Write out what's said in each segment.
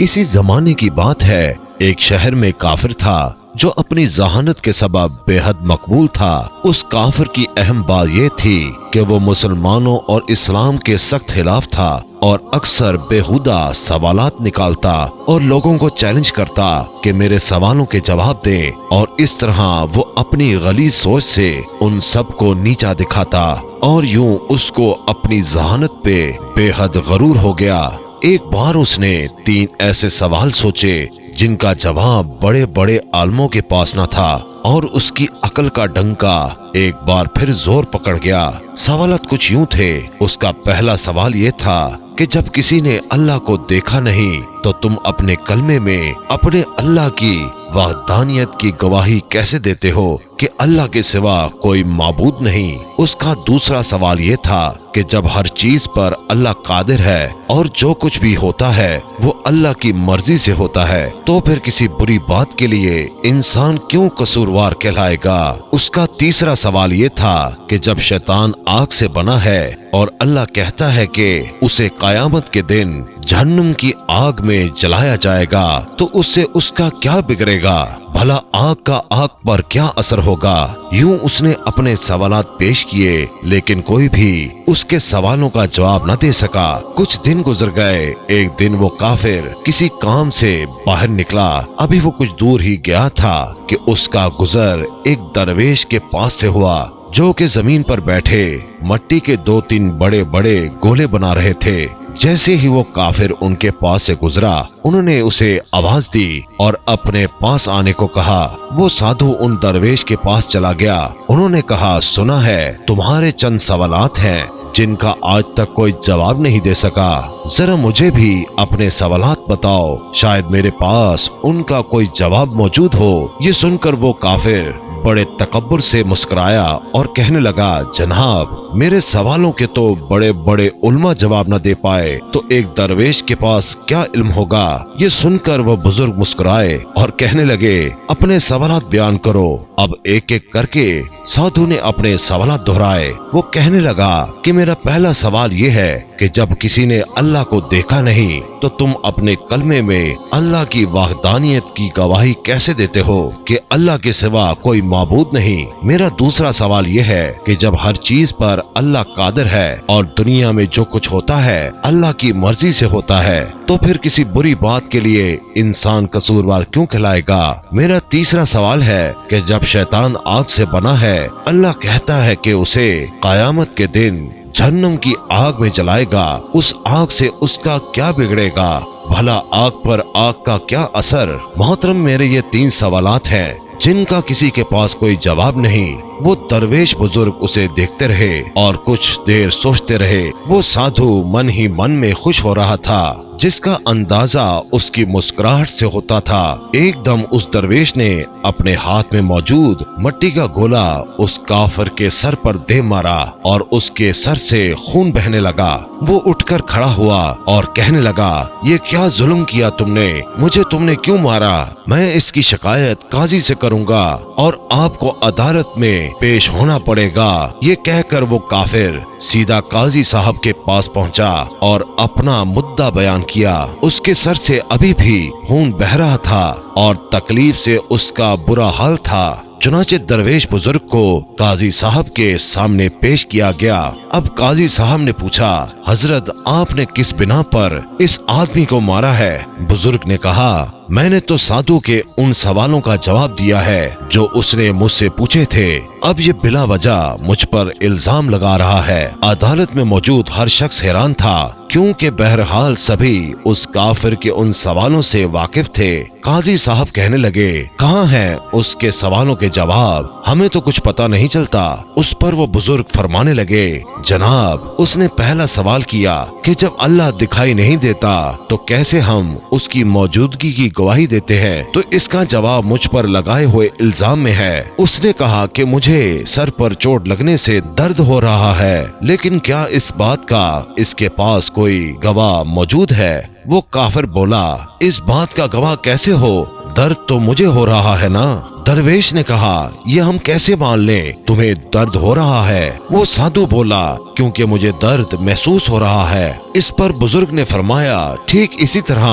किसी जमाने की बात है, एक शहर में काफिर था जो अपनी जहानत के सबब बेहद मकबूल था। उस काफिर की अहम बात यह थी कि वो मुसलमानों और इस्लाम के सख्त खिलाफ था और अक्सर बेहुदा सवालात निकालता और लोगों को चैलेंज करता कि मेरे सवालों के जवाब दें, और इस तरह वो अपनी गलीज सोच से उन सबको नीचा दिखाता और यूं उसको अपनी जहानत पे बेहद गरूर हो गया। एक बार उसने 3 ऐसे सवाल सोचे जिनका जवाब बड़े बड़े आलमों के पास न था, और उसकी अकल का डंका एक बार फिर जोर पकड़ गया। सवालात कुछ यूं थे। उसका पहला सवाल ये था कि जब किसी ने अल्लाह को देखा नहीं तो तुम अपने कलमे में अपने अल्लाह की वहदानियत की गवाही कैसे देते हो कि अल्लाह के सिवा कोई माबूद नहीं। उसका दूसरा सवाल ये था कि जब हर चीज पर अल्लाह कादिर है और जो कुछ भी होता है वो अल्लाह की मर्जी से होता है, तो फिर किसी बुरी बात के लिए इंसान क्यों कसूरवार कहलाएगा। उसका तीसरा सवाल ये था कि जब शैतान आग से बना है और अल्लाह कहता है कि उसे कयामत के दिन जहन्नुम की आग में जलाया जाएगा, तो उससे उसका क्या बिगड़ेगा, भला आग का आग पर क्या असर होगा। यूं उसने अपने सवालात पेश किए, लेकिन कोई भी उसके सवालों का जवाब न दे सका। कुछ दिन गुजर गए। एक दिन वो काफिर किसी काम से बाहर निकला। अभी वो कुछ दूर ही गया था कि उसका गुजर एक दरवेश के पास से हुआ जो कि जमीन पर बैठे मट्टी के 2-3 बड़े बड़े गोले बना रहे थे। जैसे ही वो काफिर उनके पास से गुजरा, उन्होंने उसे आवाज दी और अपने पास आने को कहा। वो साधु उन दरवेश के पास चला गया। उन्होंने कहा, सुना है तुम्हारे चंद सवालात हैं जिनका आज तक कोई जवाब नहीं दे सका, जरा मुझे भी अपने सवालात बताओ, शायद मेरे पास उनका कोई जवाब मौजूद हो। ये सुनकर वो काफिर बड़े तकब्बुर से मुस्कुराया और कहने लगा, जनाब मेरे सवालों के तो बड़े बड़े उल्मा जवाब न दे पाए तो एक दरवेश के पास क्या इल्म होगा। ये सुनकर वो बुजुर्ग मुस्कुराए और कहने लगे, अपने सवालात बयान करो। अब एक एक करके साधु ने अपने सवालात दोहराए। वो कहने लगा कि मेरा पहला सवाल ये है कि जब किसी ने अल्लाह को देखा नहीं तो तुम अपने कलमे में अल्लाह की वहदानियत की गवाही कैसे देते हो कि अल्लाह के सिवा कोई माबूद नहीं। मेरा दूसरा सवाल ये है कि जब हर चीज पर अल्लाह कादिर है और दुनिया में जो कुछ होता है अल्लाह की मर्जी से होता है, तो फिर किसी बुरी बात के लिए इंसान कसूरवार क्यों कहलाएगा। मेरा तीसरा सवाल है कि जब शैतान आग से बना है, अल्लाह कहता है कि उसे कयामत के दिन जहन्नुम की आग में जलाएगा, उस आग से उसका क्या बिगड़ेगा, भला आग पर आग का क्या असर। मोहतरम, मेरे ये 3 सवालात हैं जिनका किसी के पास कोई जवाब नहीं। वो दरवेश बुजुर्ग उसे देखते रहे और कुछ देर सोचते रहे। वो साधु मन ही मन में खुश हो रहा था, जिसका अंदाजा उसकी मुस्कुराहट से होता था। एकदम उस दरवेश ने अपने हाथ में मौजूद मट्टी का गोला उस काफिर के सर पर दे मारा और उसके सर से खून बहने लगा। वो उठकर खड़ा हुआ और कहने लगा, ये क्या जुल्म किया तुमने, मुझे तुमने क्यों मारा। मैं इसकी शिकायत काजी से करूंगा और आपको अदालत में पेश होना पड़ेगा। ये कहकर वो काफिर सीधा काजी साहब के पास पहुंचा और अपना मुद्दा बयान किया। उसके सर से अभी भी खून बह रहा था और तकलीफ से उसका बुरा हाल था। चुनाचे दरवेश बुजुर्ग को काजी साहब के सामने पेश किया गया। अब काजी साहब ने पूछा, हजरत आपने किस बिना पर इस आदमी को मारा है। बुजुर्ग ने कहा, मैंने तो साधु के उन सवालों का जवाब दिया है जो उसने मुझसे पूछे थे। अब ये बिला वजह मुझ पर इल्जाम लगा रहा है। अदालत में मौजूद हर शख्स हैरान था, क्योंकि बहरहाल सभी उस काफिर के उन सवालों से वाकिफ थे। काजी साहब कहने लगे, कहाँ हैं उसके सवालों के जवाब, हमें तो कुछ पता नहीं चलता। उस पर वो बुजुर्ग फरमाने लगे, जनाब उसने पहला सवाल किया कि जब अल्लाह दिखाई नहीं देता तो कैसे हम उसकी मौजूदगी की गवाही देते हैं, तो इसका जवाब मुझ पर लगाए हुए इल्जाम में है। उसने कहा कि मुझे सर पर चोट लगने से दर्द हो रहा है, लेकिन क्या इस बात का इसके पास कोई गवाह मौजूद है। वो काफिर बोला, इस बात का गवाह कैसे हो, दर्द तो मुझे हो रहा है ना। दरवेश ने कहा, ये हम कैसे मान लें, तुम्हें दर्द हो रहा है। वो साधु बोला, क्योंकि मुझे दर्द महसूस हो रहा है। इस पर बुजुर्ग ने फरमाया, ठीक इसी तरह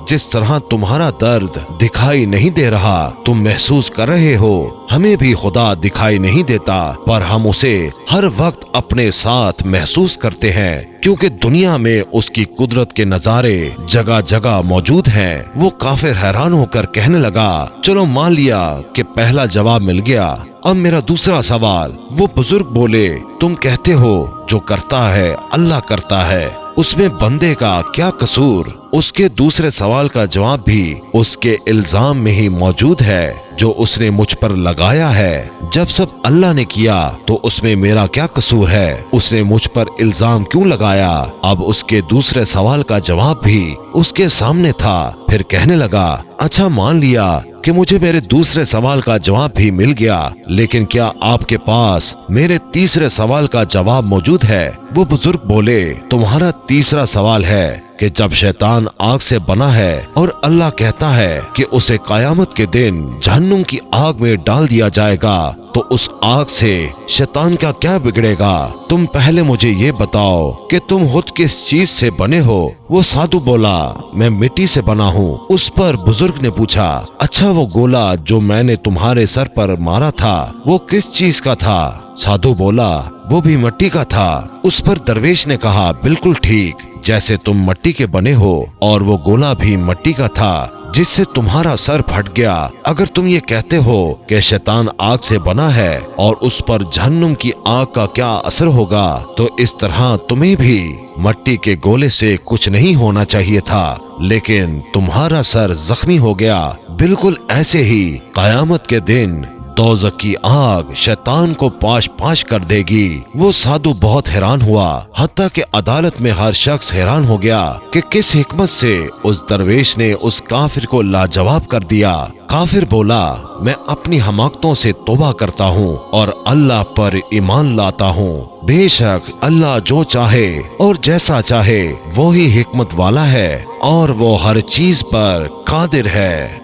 जिस तरह तुम्हारा दर्द दिखाई नहीं दे रहा तुम महसूस कर रहे हो, हमें भी खुदा दिखाई नहीं देता, पर हम उसे हर वक्त अपने साथ महसूस करते हैं, क्योंकि दुनिया में उसकी कुदरत के नजारे जगह जगह मौजूद हैं। वो काफिर हैरान होकर कहने लगा, चलो मान लिया कि पहला जवाब मिल गया, अब मेरा दूसरा सवाल। वो बुजुर्ग बोले, तुम कहते हो जो करता है अल्लाह करता है, उसमें बंदे का क्या कसूर? उसके दूसरे सवाल का जवाब भी उसके इल्जाम में ही मौजूद है जो उसने मुझ पर लगाया है। जब सब अल्लाह ने किया तो उसमें मेरा क्या कसूर है? उसने मुझ पर इल्जाम क्यों लगाया? अब उसके दूसरे सवाल का जवाब भी उसके सामने था। फिर कहने लगा, अच्छा मान लिया कि मुझे मेरे दूसरे सवाल का जवाब भी मिल गया, लेकिन क्या आपके पास मेरे तीसरे सवाल का जवाब मौजूद है? वो बुजुर्ग बोले, तुम्हारा तीसरा सवाल है कि जब शैतान आग से बना है और अल्लाह कहता है कि उसे कयामत के दिन जहन्नुम की आग में डाल दिया जाएगा, तो उस आग से शैतान का क्या बिगड़ेगा? तुम पहले मुझे ये बताओ कि तुम खुद किस चीज से बने हो? वो साधु बोला, मैं मिट्टी से बना हूँ। उस पर बुजुर्ग ने पूछा, अच्छा वो गोला जो मैंने तुम्हारे सर पर मारा था वो किस चीज का था? साधु बोला, वो भी मिट्टी का था। उस पर दरवेश ने कहा, बिल्कुल ठीक, जैसे तुम मिट्टी के बने हो और वो गोला भी मिट्टी का था जिससे तुम्हारा सर फट गया। अगर तुम ये कहते हो कि शैतान आग से बना है और उस पर जहन्नुम की आग का क्या असर होगा, तो इस तरह तुम्हें भी मिट्टी के गोले से कुछ नहीं होना चाहिए था, लेकिन तुम्हारा सर जख्मी हो गया। बिल्कुल ऐसे ही कयामत के दिन दोज़ख की आग शैतान को पाश पाश कर देगी। वो साधु बहुत हैरान हुआ, हत्ता कि अदालत में हर शख्स हैरान हो गया कि किस हिकमत से उस दरवेश ने उस काफिर को लाजवाब कर दिया। काफिर बोला, मैं अपनी हमाकतों से तौबा करता हूँ और अल्लाह पर ईमान लाता हूँ। बेशक अल्लाह जो चाहे और जैसा चाहे वो ही हिकमत वाला है और वो हर चीज पर कादिर है।